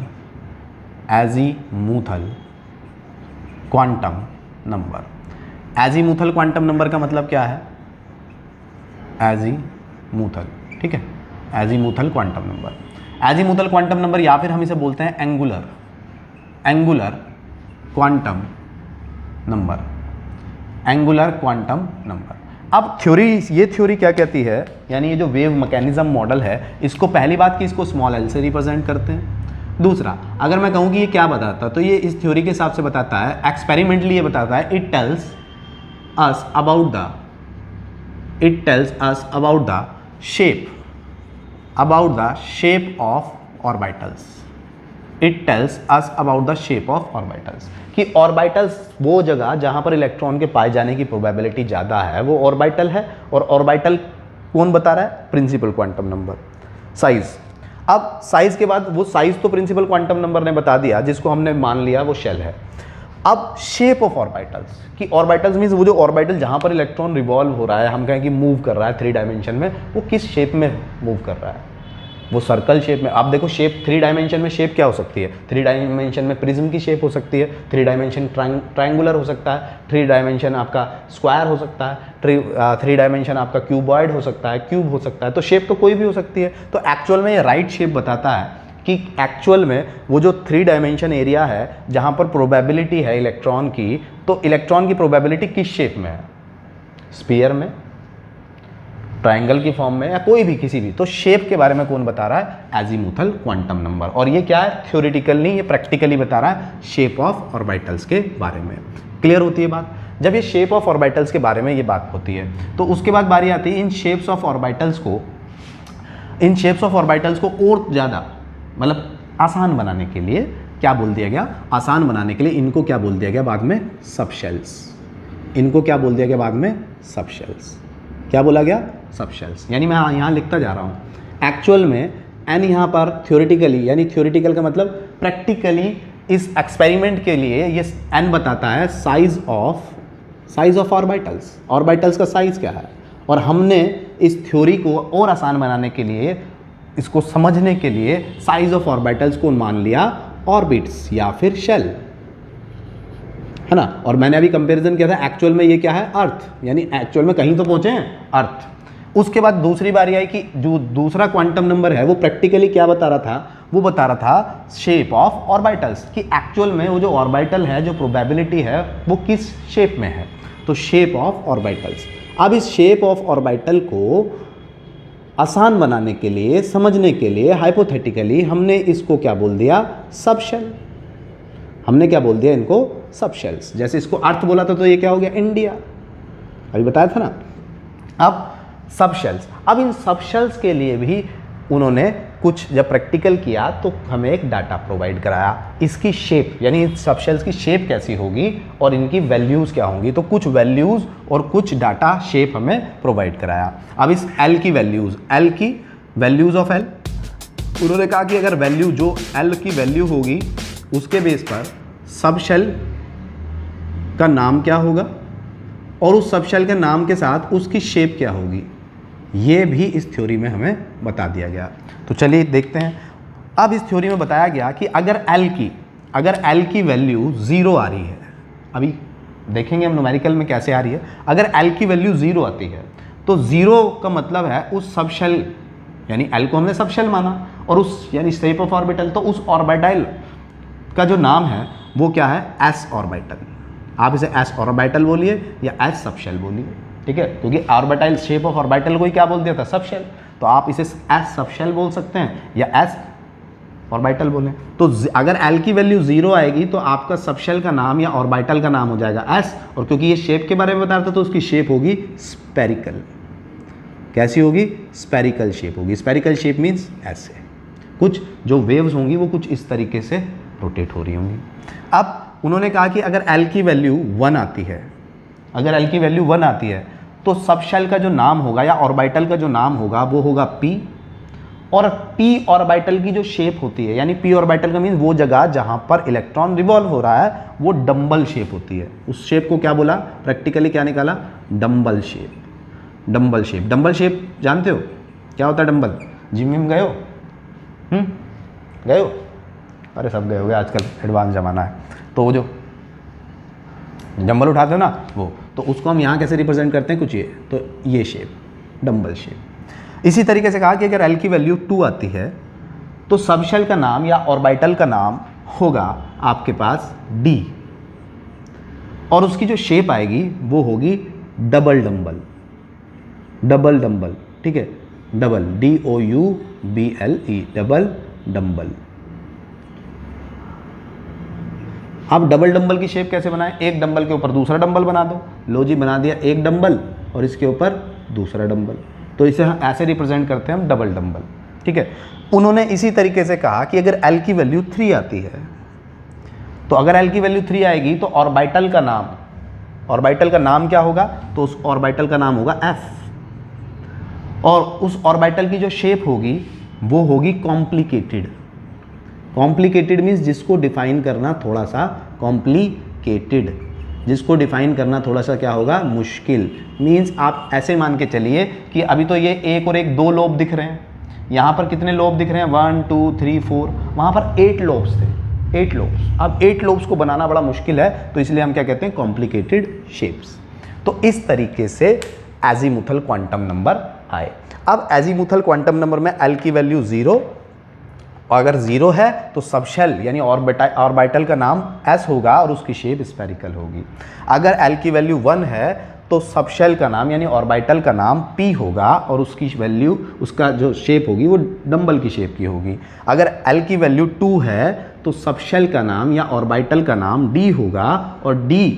quantum number, azimuthal quantum number का मतलब क्या है, एजीमुथल, ठीक है, azimuthal quantum number. Azimuthal quantum number, या फिर हम इसे बोलते हैं angular quantum number, angular quantum number. अब थ्योरी, ये थ्योरी क्या कहती है, यानी ये जो वेव मैकेनिज्म मॉडल है, इसको पहली बात कि इसको स्मॉल एल से रिप्रेजेंट करते हैं। दूसरा, अगर मैं कहूँ कि ये क्या बताता है, तो ये इस थ्योरी के हिसाब से बताता है, एक्सपेरिमेंटली ये बताता है, it tells us about the shape of orbitals. It tells us about the shape of orbitals, कि ऑर्बिटल्स, वो जगह जहाँ पर इलेक्ट्रॉन के पाए जाने की प्रोबेबिलिटी ज़्यादा है वो ऑर्बिटल है। और ऑर्बिटल कौन बता रहा है, प्रिंसिपल क्वांटम नंबर। साइज, अब साइज के बाद, वो साइज तो प्रिंसिपल क्वांटम नंबर ने बता दिया, जिसको हमने मान लिया वो शेल है। अब शेप ऑफ ऑर्बिटल्स, कि ऑर्बिटल्स मीन्स वो जो ऑर्बिटल जहाँ पर इलेक्ट्रॉन रिवॉल्व हो रहा है, हम कहें कि मूव कर रहा है 3 डायमेंशन में, वो किस शेप में मूव कर रहा है, वो सर्कल शेप में। आप देखो शेप 3 डायमेंशन में शेप क्या हो सकती है, 3 डायमेंशन में प्रिज्म की शेप हो सकती है, 3 डायमेंशन ट्रायंगुलर हो सकता है, 3 डायमेंशन आपका स्क्वायर हो सकता है, 3 डायमेंशन आपका क्यूबॉइड हो सकता है, क्यूब हो सकता है। तो शेप तो कोई भी हो सकती है। तो एक्चुअल में ये राइट शेप बताता है कि एक्चुअल में वो जो 3 डायमेंशन एरिया है जहाँ पर प्रोबेबिलिटी है इलेक्ट्रॉन की, तो इलेक्ट्रॉन की प्रोबेबिलिटी किस शेप में है, स्फीयर में, ट्रायंगल की फॉर्म में, या कोई भी किसी भी। तो शेप के बारे में कौन बता रहा है, एजीमुथल क्वांटम नंबर। और ये क्या है, थ्योरेटिकल नहीं, ये प्रैक्टिकली बता रहा है शेप ऑफ ऑर्बिटल्स के बारे में। क्लियर होती है बात। जब ये शेप ऑफ ऑर्बिटल्स के बारे में ये बात होती है तो उसके बाद बारी आती है इन शेप्स ऑफ ऑर्बिटल्स को और ज़्यादा, मतलब आसान बनाने के लिए क्या बोल दिया गया, आसान बनाने के लिए इनको क्या बोल दिया गया बाद में, सबशेल्स। इनको क्या बोल दिया गया बाद में, सबशेल्स। क्या बोला गया, सबशेल्स। यानी मैं यहाँ लिखता जा रहा हूँ। एक्चुअल में एन यहाँ पर थ्योरेटिकली, यानी थ्योरेटिकल का मतलब प्रैक्टिकली इस एक्सपेरिमेंट के लिए ये एन बताता है साइज ऑफ ऑर्बिटल्स का साइज क्या है। और हमने इस थ्योरी को और आसान बनाने के लिए, इसको समझने के लिए साइज ऑफ ऑर्बिटल्स को मान लिया ऑर्बिट्स या फिर शेल, है ना। और मैंने अभी कंपैरिजन किया था, एक्चुअल में ये क्या है, अर्थ, यानी एक्चुअल में कहीं तो पहुंचे हैं, अर्थ। उसके बाद दूसरी बारी आई कि जो दूसरा क्वांटम नंबर है वो प्रैक्टिकली क्या बता रहा था, वो बता रहा था शेप ऑफ ऑर्बिटल्स, कि एक्चुअल में वो जो ऑर्बिटल है, जो प्रोबेबिलिटी है वो किस शेप में है, तो शेप ऑफ ऑर्बिटल्स। अब इस शेप ऑफ ऑर्बिटल को आसान बनाने के लिए, समझने के लिए, हाइपोथेटिकली हमने इसको क्या बोल दिया, सबशेल। हमने क्या बोल दिया इनको, सबशेल्स। जैसे इसको अर्थ बोला था तो ये क्या हो गया, इंडिया, अभी बताया था ना। अब सबशेल्स, अब इन सबशेल्स के लिए भी उन्होंने कुछ जब प्रैक्टिकल किया तो हमें एक डाटा प्रोवाइड कराया, इसकी शेप, यानी सबशेल्स की शेप कैसी होगी और इनकी वैल्यूज़ क्या होंगी। तो कुछ वैल्यूज़ और कुछ डाटा शेप हमें प्रोवाइड कराया। अब इस एल की वैल्यूज़ ऑफ एल, उन्होंने कहा कि अगर वैल्यू, जो एल की वैल्यू होगी उसके बेस पर सबशेल का नाम क्या होगा और उस सबशेल के नाम के साथ उसकी शेप क्या होगी, ये भी इस थ्योरी में हमें बता दिया गया। तो चलिए देखते हैं। अब इस थ्योरी में बताया गया कि अगर एल की वैल्यू 0 आ रही है, अभी देखेंगे हम न्यूमेरिकल में कैसे आ रही है। अगर एल की वैल्यू 0 आती है तो 0 का मतलब है उस सबशेल, यानी एल को हमने सबशेल माना, और उस यानी शेप ऑफ ऑर्बिटल, तो उस ऑर्बिटल का जो नाम है वो क्या है, एस ऑर्बिटल। आप इसे एस ऑर्बिटल बोलिए या एस सबशेल बोलिए, ठीक है, क्योंकि ऑर्बिटल शेप ऑफ ऑर्बिटल को ही क्या बोल दिया था, सबशेल। तो आप इसे एस सबशेल बोल सकते हैं या एस ऑर्बिटल बोलें। तो अगर एल की वैल्यू 0 आएगी तो आपका सबशेल का नाम या ऑर्बिटल का नाम हो जाएगा एस, और क्योंकि ये शेप के बारे में बता रहा था तो उसकी शेप होगी स्पेरिकल। कैसी होगी, स्पेरिकल शेप होगी। स्पेरिकल शेप मीन्स ऐसे, कुछ जो वेव्स होंगी वो कुछ इस तरीके से रोटेट हो रही होंगी। अब उन्होंने कहा कि अगर एल की वैल्यू 1 आती है, अगर एल की वैल्यू 1 आती है तो सबशेल का जो नाम होगा या ऑर्बिटल का जो नाम होगा वो होगा पी, और पी ऑर्बिटल की जो शेप होती है, यानी पी ऑर्बिटल का मीन्स वो जगह जहां पर इलेक्ट्रॉन रिवॉल्व हो रहा है वो डंबल शेप होती है। उस शेप को क्या बोला, प्रैक्टिकली क्या निकाला, dumbbell shape. Dumbbell shape, dumbbell shape जानते हो क्या होता है डंबल, जिम में गए हो, गए हो, अरे सब गए हो गए, आजकल एडवांस ज़माना है। तो वो जो डंबल उठाते हो ना वो, तो उसको हम यहाँ कैसे रिप्रेजेंट करते हैं, कुछ ये, तो ये शेप, डंबल शेप। इसी तरीके से कहा कि अगर एल की वैल्यू 2 आती है तो सबशेल का नाम या ऑर्बिटल का नाम होगा आपके पास डी, और उसकी जो शेप आएगी वो होगी डबल डंबल, डबल डंबल, ठीक है, डबल, DOUBLE, डबल डंबल। अब डबल डंबल की शेप कैसे बनाएं, एक डंबल के ऊपर दूसरा डंबल बना दो, लो जी बना दिया एक डंबल और इसके ऊपर दूसरा डंबल, तो इसे हम ऐसे रिप्रेजेंट करते हैं हम डबल डंबल, ठीक है। उन्होंने इसी तरीके से कहा कि अगर एल की वैल्यू 3 आती है तो अगर एल की वैल्यू 3 आएगी तो ऑर्बिटल का नाम, ऑर्बिटल का नाम क्या होगा, तो उस ऑर्बिटल का नाम होगा एफ, और उस ऑर्बिटल की जो शेप होगी वो होगी कॉम्प्लिकेटेड। कॉम्प्लिकेटेड मीन्स जिसको डिफाइन करना थोड़ा सा कॉम्प्लिकेटेड, जिसको डिफाइन करना थोड़ा सा क्या होगा, मुश्किल। मीन्स आप ऐसे मान के चलिए कि अभी तो ये एक और एक 2 लोब दिख रहे हैं, यहाँ पर कितने लोब दिख रहे हैं, 1 2 3 4, वहाँ पर 8 लोब्स थे, 8 लोब्स। अब 8 लोब्स को बनाना बड़ा मुश्किल है, तो इसलिए हम क्या कहते हैं, कॉम्प्लिकेटेड शेप्स। तो इस तरीके से एजीमुथल क्वांटम नंबर आए। अब एजीमुथल क्वांटम नंबर में एल की वैल्यू 0, और अगर 0 है तो सबशेल यानी ऑर्बिटल का नाम एस होगा और उसकी शेप स्फेरिकल होगी। अगर एल की वैल्यू 1 है तो सबशेल का नाम यानी ऑर्बिटल का नाम पी होगा और उसकी वैल्यू, उसका जो शेप होगी वो डंबल की शेप की होगी। अगर एल की वैल्यू 2 है तो सबशेल का नाम या ऑर्बिटल का नाम डी होगा, और डी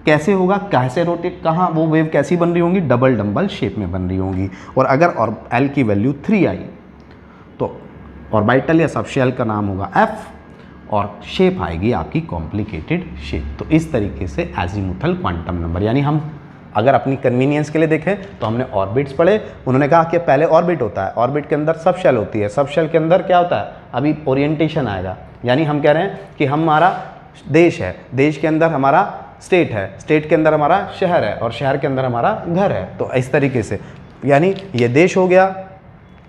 कैसे होगा, कैसे रोटेट, कहाँ वो वेव कैसी बन रही होंगी, डबल डंबल शेप में बन रही होंगी। और अगर एल की वैल्यू 3 आई तो ऑर्बिटल या सबशेल का नाम होगा एफ और शेप आएगी आपकी कॉम्प्लिकेटेड शेप। तो इस तरीके से एजीमुथल क्वांटम नंबर, यानी हम अगर अपनी कन्वीनियंस के लिए देखें तो हमने ऑर्बिट्स पढ़े। उन्होंने कहा कि पहले ऑर्बिट होता है, ऑर्बिट के अंदर सबशेल होती है, सबशेल के अंदर क्या होता है, अभी ओरिएंटेशन आएगा, यानी हम कह रहे हैं कि हमारा देश है, देश के अंदर हमारा स्टेट है, स्टेट के अंदर हमारा शहर है, और शहर के अंदर हमारा घर है। तो इस तरीके से, यानी ये देश हो गया,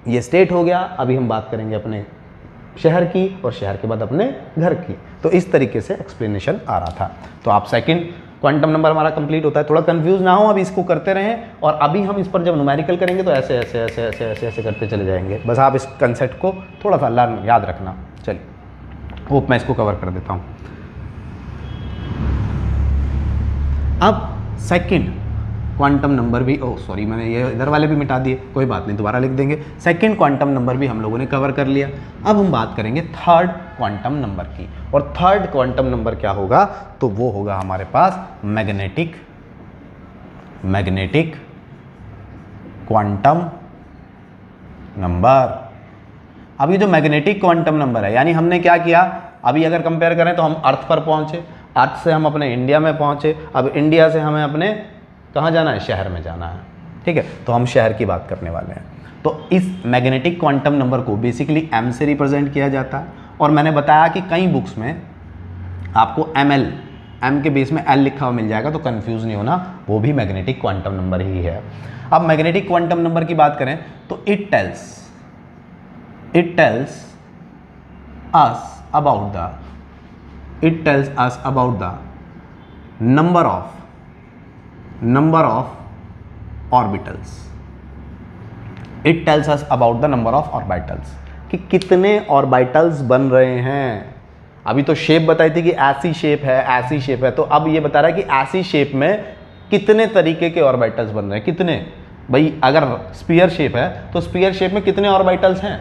ये स्टेट हो गया, अभी हम बात करेंगे अपने शहर की, और शहर के बाद अपने घर की। तो इस तरीके से एक्सप्लेनेशन आ रहा था। तो आप सेकंड क्वांटम नंबर हमारा कंप्लीट होता है। थोड़ा कंफ्यूज ना हो, अभी इसको करते रहें, और अभी हम इस पर जब न्यूमेरिकल करेंगे तो ऐसे ऐसे ऐसे ऐसे ऐसे ऐसे करते चले जाएंगे। बस आप इस कंसेप्ट को थोड़ा सा लर्न, याद रखना। चलिए, होप मैं इसको कवर कर देता हूँ। अब सेकंड क्वांटम नंबर भी, सॉरी मैंने ये इधर वाले भी मिटा दिए, कोई बात नहीं, दोबारा लिख देंगे। सेकंड क्वांटम नंबर भी हम लोगों ने कवर कर लिया। अब हम बात करेंगे थर्ड क्वांटम नंबर की, और थर्ड क्वांटम नंबर क्या होगा, तो वो होगा हमारे पास मैग्नेटिक क्वांटम नंबर। अब ये जो मैग्नेटिक क्वांटम नंबर है, यानी हमने क्या किया, अभी अगर कंपेयर करें तो हम अर्थ पर पहुंचे, अर्थ से हम अपने इंडिया में पहुंचे, अब इंडिया से हमें अपने कहाँ जाना है, शहर में जाना है, ठीक है। तो हम शहर की बात करने वाले हैं। तो इस मैग्नेटिक क्वांटम नंबर को बेसिकली एम से रिप्रेजेंट किया जाता है, और मैंने बताया कि कई बुक्स में आपको एम के बेस में एल लिखा हुआ मिल जाएगा, तो कंफ्यूज नहीं होना, वो भी मैग्नेटिक क्वांटम नंबर ही है। अब मैग्नेटिक क्वांटम नंबर की बात करें तो it tells us about the number of orbitals. It tells us about the number of orbitals, कि कितने ऑर्बिटल्स बन रहे हैं। अभी तो शेप बताई थी कि ऐसी शेप है, ऐसी शेप है, तो अब ये बता रहा है कि ऐसी शेप में कितने तरीके के ऑर्बिटल्स बन रहे हैं, कितने। भाई अगर स्फीयर शेप है तो स्फीयर शेप में कितने ऑर्बिटल्स हैं,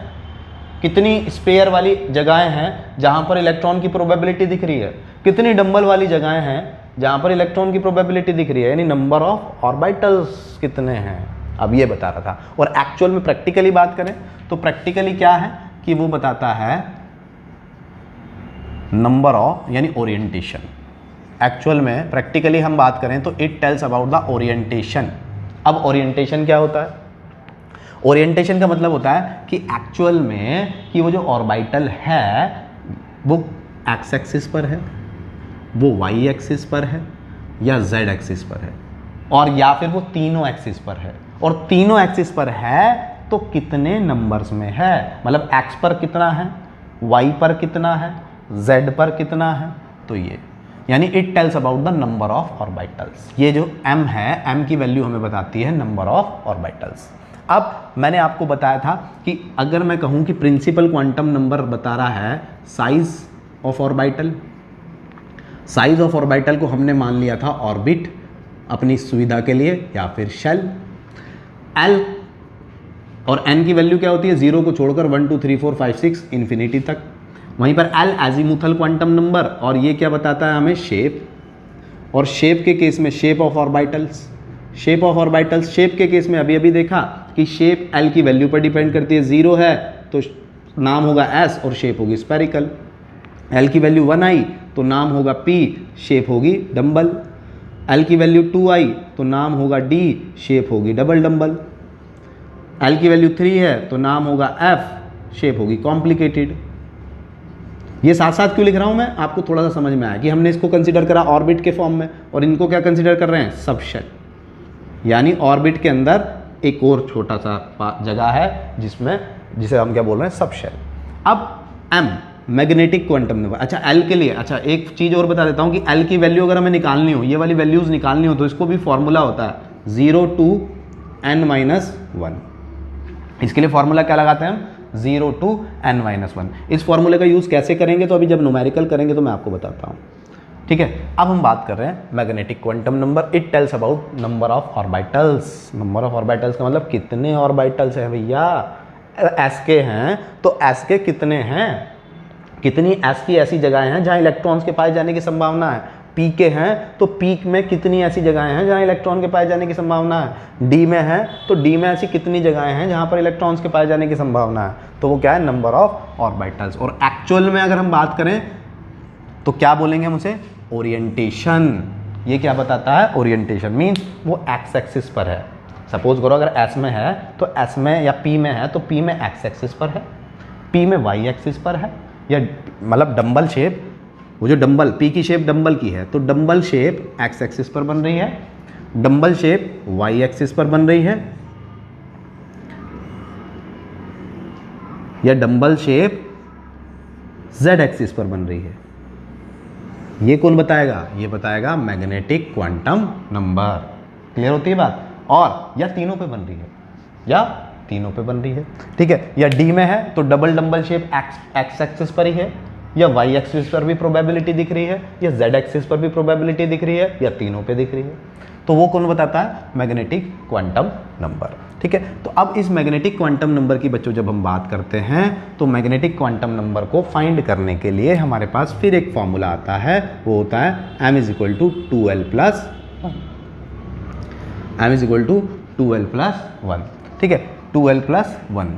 कितनी स्पेयर वाली जगहें हैं जहां पर इलेक्ट्रॉन की प्रोबेबिलिटी दिख रही है, कितनी डंबल वाली जगहें हैं जहां पर इलेक्ट्रॉन की प्रोबेबिलिटी दिख रही है, यानी नंबर ऑफ ऑर्बिटल्स कितने हैं, अब ये बता रहा था। और एक्चुअल में प्रैक्टिकली बात करें तो प्रैक्टिकली क्या है कि वो बताता है नंबर ऑफ यानी ओरिएंटेशन। एक्चुअल में प्रैक्टिकली हम बात करें तो it tells about the orientation. अब ओरिएंटेशन क्या होता है? ओरिएंटेशन का मतलब होता है कि एक्चुअल में कि वो जो ऑर्बिटल है वो एक्स एक्सिस पर है, वो वाई एक्सिस पर है या जेड एक्सिस पर है, और या फिर वो तीनों एक्सिस पर है। और तीनों एक्सिस पर है तो कितने नंबर्स में है, मतलब एक्स पर कितना है, वाई पर कितना है, जेड पर कितना है, तो ये यानी it tells about the number of orbitals. ये जो m है, m की वैल्यू हमें बताती है नंबर ऑफ ऑर्बिटल्स। अब मैंने आपको बताया था कि अगर मैं कहूँ कि प्रिंसिपल क्वांटम नंबर बता रहा है size of orbital, size of orbital को हमने मान लिया था ऑर्बिट अपनी सुविधा के लिए या फिर शेल। L और n की वैल्यू क्या होती है, 0 को छोड़कर 1 2 3 4 5 6 इन्फिनिटी तक। वहीं पर L एजीमुथल क्वांटम नंबर, और ये क्या बताता है हमें, शेप। और शेप के केस में shape of orbitals, shape of orbitals, shape के केस में अभी अभी देखा कि शेप L की वैल्यू पर डिपेंड करती है। 0 है तो नाम होगा S और शेप होगी स्फेरिकल। L की वैल्यू 1 आई तो नाम होगा P, शेप होगी डंबल। L की वैल्यू 2 आई तो नाम होगा D, शेप होगी डबल डंबल। L की वैल्यू 3 है तो नाम होगा F, शेप होगी कॉम्प्लिकेटेड। ये साथ साथ क्यों लिख रहा हूं मैं, आपको थोड़ा सा समझ में आया कि हमने इसको कंसीडर करा ऑर्बिट के फॉर्म में, और इनको क्या कंसीडर कर रहे हैं, सबशेल। यानी ऑर्बिट के अंदर एक और छोटा सा जगह है जिसे हम क्या बोल रहे हैं, सबशेल। अब M मैग्नेटिक क्वांटम नंबर। अच्छा L के लिए, अच्छा एक चीज़ और बता देता हूँ कि L की वैल्यू अगर हमें निकालनी हो, ये वाली वैल्यूज़ निकालनी हो, तो इसको भी फॉर्मूला होता है 0 to n-1। इसके लिए फॉर्मूला क्या लगाते हैं हम, 0 to n-1। इस फॉर्मूले का यूज़ कैसे करेंगे तो अभी जब न्यूमेरिकल करेंगे तो मैं आपको बताता हूँ, ठीक है। अब हम बात कर रहे हैं magnetic quantum number. It tells about number of orbitals. Number of orbitals का मतलब कितने ऑर्बिटल्स हैं भैया। एस के हैं तो एस के कितने हैं, कितनी एस की ऐसी जगहें हैं जहाँ इलेक्ट्रॉन्स के पाए जाने की संभावना है। पी के हैं तो पी में कितनी ऐसी जगहें हैं जहाँ इलेक्ट्रॉन के पाए जाने की संभावना है। डी में है तो डी में ऐसी कितनी जगहें हैं जहाँ पर इलेक्ट्रॉन्स के पाए जाने की संभावना है, तो वो क्या है, नंबर ऑफ ऑर्बिटल्स। और एक्चुअल में अगर हम बात करें तो क्या बोलेंगे हम उसे, ओरिएंटेशन। ये क्या बताता है, ओरिएंटेशन मीन्स वो एक्स एक्सिस पर है। सपोज करो अगर एस में है तो एस में, या पी में है तो पी में एक्स एक्सिस पर है, पी में वाई एक्सिस पर है, या मतलब डंबल शेप, वो जो डंबल पी की शेप डंबल की है तो डंबल शेप एक्स एक्सिस पर बन रही है, डंबल शेप वाई एक्सिस पर बन रही है, या डंबल शेप जेड एक्सिस पर बन रही है। ये कौन बताएगा, ये बताएगा मैग्नेटिक क्वांटम नंबर। क्लियर होती है बात। और या तीनों पे बन रही है, या तीनों पे बन रही है, ठीक है। या डी में है तो double dumbbell shape x axis पर ही है, या वाई एक्सिस पर भी प्रोबेबिलिटी दिख रही है, या जेड एक्सिस पर भी प्रोबेबिलिटी दिख रही है, या तीनों पे दिख रही है, तो वो कौन बताता है, मैग्नेटिक क्वांटम नंबर, ठीक है। तो अब इस मैग्नेटिक क्वांटम नंबर की बच्चों जब हम बात करते हैं तो मैग्नेटिक क्वांटम नंबर को फाइंड करने के लिए हमारे पास फिर एक फॉर्मूला आता है, वो होता है m = 2l+1। m = 2l+1, ठीक है, 2l+1,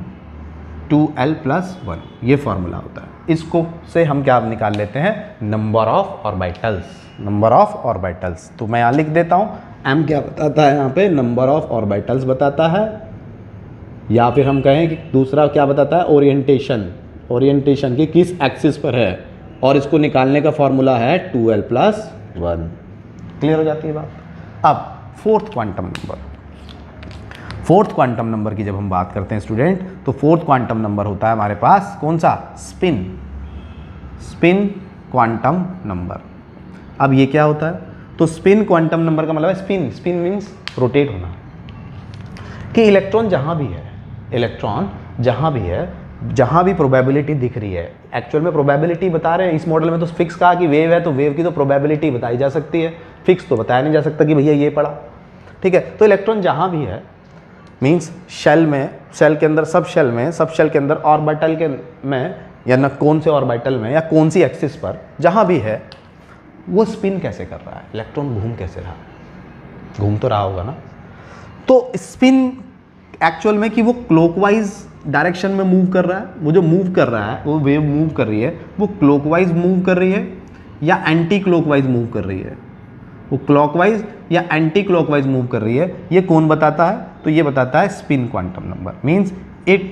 2l+1 ये फॉर्मूला होता है। इसको से हम क्या निकाल लेते हैं, number of orbitals, number of orbitals. तो मैं यहाँ लिख देता हूँ, m क्या बताता है यहाँ पे, नंबर ऑफ ऑर्बिटल्स बताता है, या फिर हम कहें कि दूसरा क्या बताता है, ओरिएंटेशन, ओरिएंटेशन की किस एक्सिस पर है, और इसको निकालने का फॉर्मूला है 2l+1। क्लियर हो जाती है बात। अब fourth quantum number, fourth quantum number की जब हम बात करते हैं स्टूडेंट, तो फोर्थ क्वांटम नंबर होता है हमारे पास कौन सा, स्पिन, स्पिन क्वांटम नंबर। अब ये क्या होता है, तो स्पिन क्वांटम नंबर का मतलब है स्पिन, स्पिन मीन्स रोटेट होना, कि इलेक्ट्रॉन जहाँ भी है, इलेक्ट्रॉन जहाँ भी है जहाँ भी प्रोबेबिलिटी दिख रही है, एक्चुअल में प्रोबेबिलिटी बता रहे हैं, इस मॉडल में तो फिक्स कहा कि वेव है तो वेव की तो प्रोबेबिलिटी बताई जा सकती है, फिक्स तो बताया नहीं जा सकता कि भैया ये पड़ा, ठीक है। तो इलेक्ट्रॉन जहाँ भी है, मीन्स शेल में, शेल के अंदर, सब शेल में, सब शेल के अंदर ऑर्बिटल के में, या न कौन से ऑर्बिटल में या कौन सी एक्सिस पर जहाँ भी है, वो स्पिन कैसे कर रहा है, इलेक्ट्रॉन घूम कैसे रहा है, घूम तो रहा होगा ना। तो स्पिन एक्चुअल में कि वो क्लॉकवाइज डायरेक्शन में मूव कर रहा है, वो जो मूव कर रहा है, वो वेव मूव कर रही है, वो क्लॉकवाइज मूव कर रही है या एंटी क्लॉकवाइज मूव कर रही है, वो क्लॉकवाइज या एंटी क्लॉकवाइज मूव कर रही है, ये कौन बताता है? तो ये बताता है spin quantum number. Means it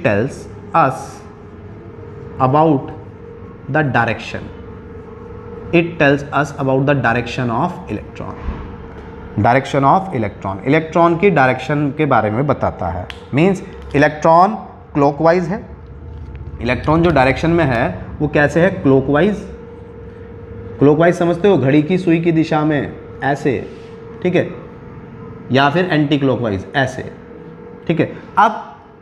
tells us about the direction, it tells us about the direction of electron, direction of electron, electron की डायरेक्शन के बारे में बताता है। मीन्स इलेक्ट्रॉन क्लॉकवाइज है, इलेक्ट्रॉन जो डायरेक्शन में है वो कैसे है? क्लॉकवाइज। क्लॉकवाइज समझते हो, घड़ी की सुई की दिशा में ऐसे, ठीक है, या फिर एंटी क्लॉकवाइज ऐसे, ठीक है। अब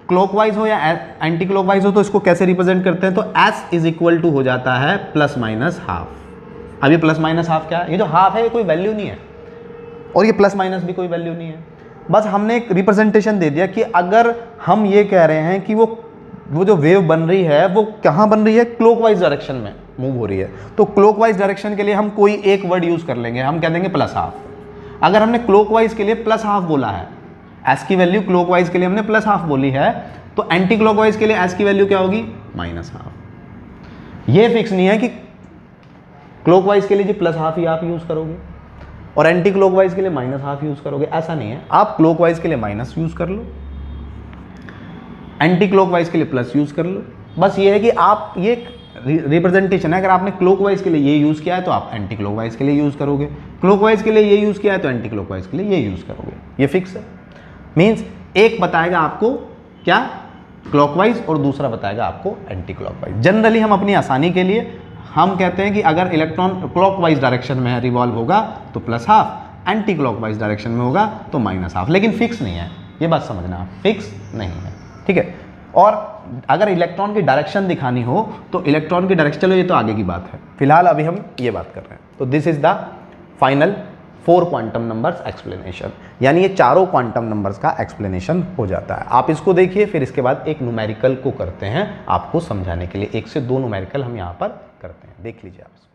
क्लॉकवाइज हो या एंटी क्लॉकवाइज हो तो इसको कैसे रिप्रेजेंट करते हैं? तो एस इज इक्वल टू हो जाता है प्लस माइनस हाफ। अब ये प्लस माइनस हाफ क्या है? ये जो हाफ है ये कोई वैल्यू नहीं है, और ये प्लस माइनस भी कोई वैल्यू नहीं है, बस हमने एक रिप्रेजेंटेशन दे दिया कि अगर हम ये कह रहे हैं कि वो जो वेव बन रही है वो कहाँ बन रही है? क्लॉकवाइज डायरेक्शन में मूव हो रही है, तो क्लॉकवाइज डायरेक्शन के लिए हम कोई एक वर्ड यूज कर लेंगे, हम कह देंगे प्लस हाफ। अगर हमने क्लॉकवाइज के लिए प्लस हाफ बोला है, एस की वैल्यू क्लॉकवाइज के लिए हमने प्लस हाफ बोली है, तो एंटी क्लॉकवाइज के लिए एस की वैल्यू क्या होगी? Minus half. ये फिक्स नहीं है कि क्लॉकवाइज के लिए जी प्लस हाफ ही आप यूज करोगे और एंटी क्लॉकवाइज के लिए माइनस हाफ यूज करोगे, ऐसा नहीं है। आप क्लॉकवाइज के लिए माइनस यूज कर लो, एंटी क्लॉकवाइज के लिए प्लस यूज कर लो, बस ये है कि आप ये रिप्रेजेंटेशन है। अगर आपने क्लॉकवाइज के लिए ये यूज किया है तो आप एंटी क्लॉकवाइज के लिए यूज करोगे, क्लॉकवाइज के लिए ये यूज किया है तो एंटी क्लॉकवाइज के लिए ये यूज करोगे, ये फिक्स है। मीन्स एक बताएगा आपको क्या? क्लॉकवाइज, और दूसरा बताएगा आपको एंटी क्लॉकवाइज। जनरली हम अपनी आसानी के लिए हम कहते हैं कि अगर इलेक्ट्रॉन क्लॉकवाइज डायरेक्शन में रिवॉल्व होगा तो plus half, anti clockwise direction में होगा तो माइनस हाफ, लेकिन फिक्स नहीं है, ये बात समझना, फिक्स नहीं है, ठीक है। और अगर इलेक्ट्रॉन की डायरेक्शन दिखानी हो तो इलेक्ट्रॉन की डायरेक्शन, चलो ये तो आगे की बात है, फिलहाल अभी हम ये बात कर रहे हैं। तो this is the final 4 quantum numbers explanation, यानी ये चारों क्वांटम नंबर्स का एक्सप्लेनेशन हो जाता है। आप इसको देखिए, फिर इसके बाद एक न्यूमेरिकल को करते हैं आपको समझाने के लिए, 1 से 2 न्यूमेरिकल हम यहाँ पर करते हैं, देख लीजिए आप इसको।